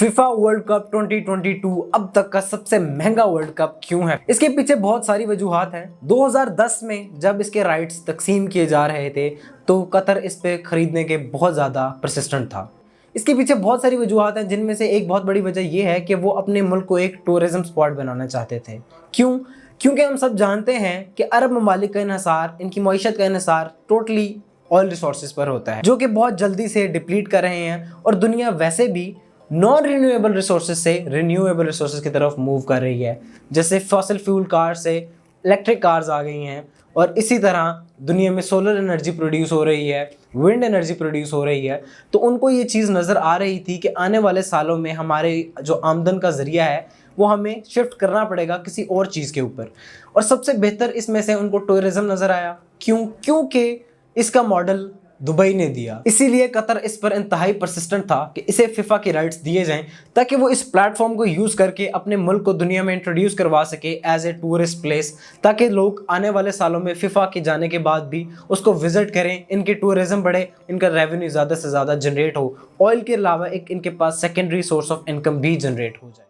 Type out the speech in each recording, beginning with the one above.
FIFA World Cup 2022 अब तक का सबसे महंगा वर्ल्ड कप क्यों है? इसके पीछे बहुत सारी वजूहात हैं। 2010 में जब इसके राइट्स तकसीम किए जा रहे थे तो कतर इस पे खरीदने के बहुत ज़्यादा परसिस्टेंट था। इसके पीछे बहुत सारी वजूहात हैं, जिनमें से एक बहुत बड़ी वजह यह है कि वो अपने मुल्क को एक टूरिज्म स्पॉट बनाना चाहते थे। क्यों? क्योंकि हम सब जानते हैं कि अरब ममालिक का इन्हिसार, इनकी मईशत का इन्हिसार टोटली ऑयल रिसोर्सेज पर होता है, जो कि बहुत जल्दी से डिप्लीट कर रहे हैं और दुनिया वैसे भी नॉन रिन्यूएबल रिसोर्सेज से रिन्यूएबल रिसोर्सेज की तरफ मूव कर रही है। जैसे फॉसिल फ्यूल कार से इलेक्ट्रिक कार्स आ गई हैं और इसी तरह दुनिया में सोलर एनर्जी प्रोड्यूस हो रही है, विंड एनर्जी प्रोड्यूस हो रही है। तो उनको ये चीज़ नज़र आ रही थी कि आने वाले सालों में हमारे जो आमदन का ज़रिया है वो हमें शिफ्ट करना पड़ेगा किसी और चीज़ के ऊपर। और सबसे बेहतर इसमें से उनको टूरिज़्म नज़र आया। क्यों? क्योंकि इसका मॉडल दुबई ने दिया। इसीलिए कतर इस पर इंतहाई परसिस्टेंट था कि इसे फीफा के राइट्स दिए जाएं ताकि वो इस प्लेटफॉर्म को यूज़ करके अपने मुल्क को दुनिया में इंट्रोड्यूस करवा सके एज ए टूरिस्ट प्लेस, ताकि लोग आने वाले सालों में फीफा के जाने के बाद भी उसको विजिट करें, इनके टूरिज्म बढ़े, इनका रेवेन्यू ज़्यादा से ज़्यादा जनरेट हो, ऑयल के अलावा एक इनके पास सेकेंडरी सोर्स ऑफ इनकम भी जनरेट हो जाए।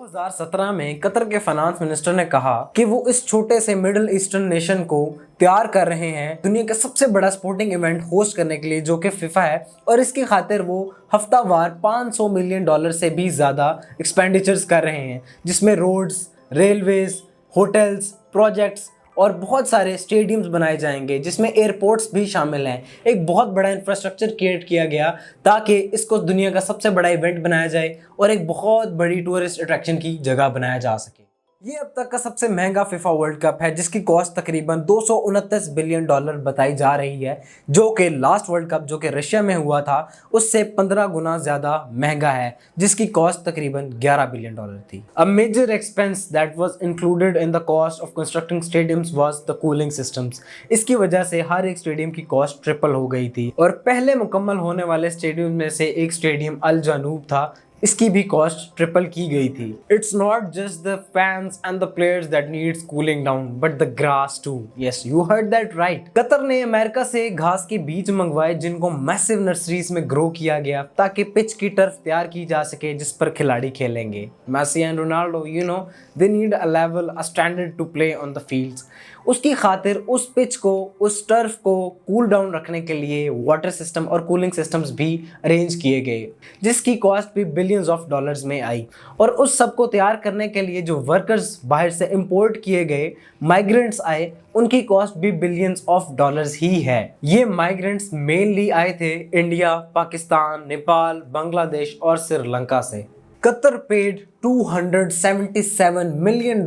2017 में कतर के फाइनेंस मिनिस्टर ने कहा कि वो इस छोटे से मिडिल ईस्टर्न नेशन को तैयार कर रहे हैं दुनिया का सबसे बड़ा स्पोर्टिंग इवेंट होस्ट करने के लिए, जो कि फीफा है, और इसकी खातिर वो हफ्तावार $500 मिलियन से भी ज़्यादा एक्सपेंडिचर्स कर रहे हैं, जिसमें रोड्स, रेलवेज, होटल्स, प्रोजेक्ट्स और बहुत सारे स्टेडियम्स बनाए जाएंगे, जिसमें एयरपोर्ट्स भी शामिल हैं। एक बहुत बड़ा इंफ्रास्ट्रक्चर क्रिएट किया गया ताकि इसको दुनिया का सबसे बड़ा इवेंट बनाया जाए और एक बहुत बड़ी टूरिस्ट अट्रैक्शन की जगह बनाया जा सके। ये अब तक का सबसे महंगा फीफा वर्ल्ड कप है, जिसकी कॉस्ट तकरीबन $229 बिलियन बताई जा रही है, जो कि लास्ट वर्ल्ड कप जो कि रशिया में हुआ था उससे 15 गुना ज़्यादा महंगा है, जिसकी कॉस्ट तकरीबन $11 बिलियन थी। A major expense that was included in the cost of constructing stadiums was the cooling systems. इसकी वजह से हर एक स्टेडियम की कॉस्ट ट्रिपल हो गई थी और पहले मुकम्मल होने वाले स्टेडियम में से एक स्टेडियम अल जानूब था, इसकी भी कॉस्ट ट्रिपल की गई थी। It's not just the fans and the players that needs cooling down but the grass too. Yes, you heard that right. Qatar ने अमेरिका से घास के बीज मंगवाए, जिनको मैसिव नर्सरीज में ग्रो किया गया ताकि पिच की टर्फ तैयार की जा सके जिस पर खिलाड़ी खेलेंगे। Messi and Ronaldo, you know, they need a level, a standard to play on the fields. उसकी खातिर उस पिच को, उस टर्फ को कूल डाउन रखने के लिए वाटर सिस्टम और कूलिंग सिस्टम्स भी अरेंज किए गए, जिसकी कॉस्ट भी बिलियंस ऑफ डॉलर्स में आई। और उस सब को तैयार करने के लिए जो वर्कर्स बाहर से इंपोर्ट किए गए माइग्रेंट्स आए, उनकी कॉस्ट भी बिलियंस ऑफ डॉलर्स ही है। ये माइग्रेंट्स मेनली आए थे इंडिया, पाकिस्तान, नेपाल, बांग्लादेश और श्रीलंका से। Qatar paid $277 million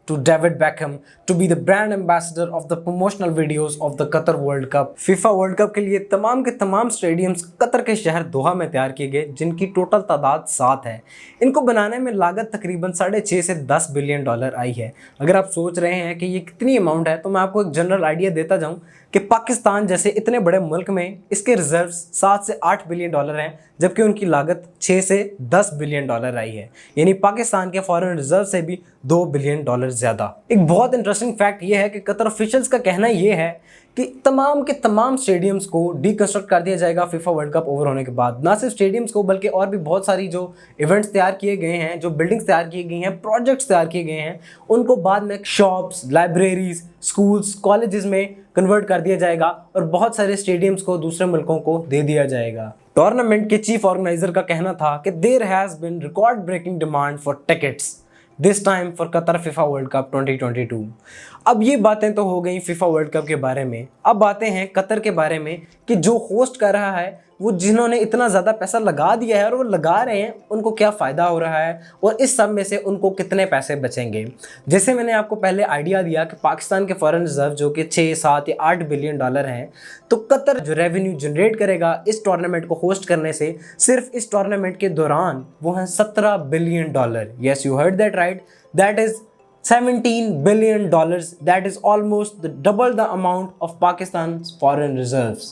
to David Beckham to be the brand ambassador of the promotional videos of the Qatar World Cup। FIFA World cup के लिए तमाम के तमाम स्टेडियम्स कतर के शहर दोहा में तैयार किए गए, जिनकी टोटल तादाद 7 है। इनको बनाने में लागत तकरीबन $6.5 से $10 बिलियन आई है। अगर आप सोच रहे हैं कि ये कितनी अमाउंट है, तो मैं आपको एक जनरल आइडिया देता जाऊं कि पाकिस्तान जैसे इतने बड़े मुल्क में इसके रिजर्व्स 7 से 8 बिलियन डॉलर हैं, जबकि उनकी लागत 6 से 10 बिलियन डॉलर आई है। यानी पाकिस्तान के फॉरेन रिजर्व से भी $2 बिलियन ज़्यादा। एक बहुत इंटरेस्टिंग फैक्ट ये है कि कतर ऑफिशियल्स का कहना ये है कि तमाम के तमाम स्टेडियम्स को डीकंस्ट्रक्ट कर दिया जाएगा फीफा वर्ल्ड कप ओवर होने के बाद। ना सिर्फ स्टेडियम्स को, बल्कि और भी बहुत सारी जो इवेंट्स तैयार किए गए हैं, जो बिल्डिंग्स तैयार की गई हैं, प्रोजेक्ट्स तैयार किए गए हैं, उनको बाद में शॉप्स, लाइब्रेरीज, स्कूल्स, कॉलेजेस में कन्वर्ट कर दिया जाएगा और बहुत सारे स्टेडियम्स को दूसरे मुल्कों को दे दिया जाएगा। टूर्नामेंट के चीफ ऑर्गेनाइजर का कहना था कि there has been record breaking demand for tickets this time for Qatar FIFA World Cup 2022। अब ये बातें तो हो गई फीफा वर्ल्ड कप के बारे में। अब बातें हैं कतर के बारे में कि जो होस्ट कर रहा है, वो जिन्होंने इतना ज़्यादा पैसा लगा दिया है और वो लगा रहे हैं, उनको क्या फ़ायदा हो रहा है और इस सब में से उनको कितने पैसे बचेंगे। जैसे मैंने आपको पहले आइडिया दिया कि पाकिस्तान के फॉरेन रिजर्व जो कि 6, 7 या 8 बिलियन डॉलर हैं, तो कतर जो रेवेन्यू जनरेट करेगा इस टूर्नामेंट को होस्ट करने से, सिर्फ इस टूर्नामेंट के दौरान वो हैं $17 billion. Yes, you heard that right. That is $17 billion. That is almost double the amount of Pakistan's foreign reserves.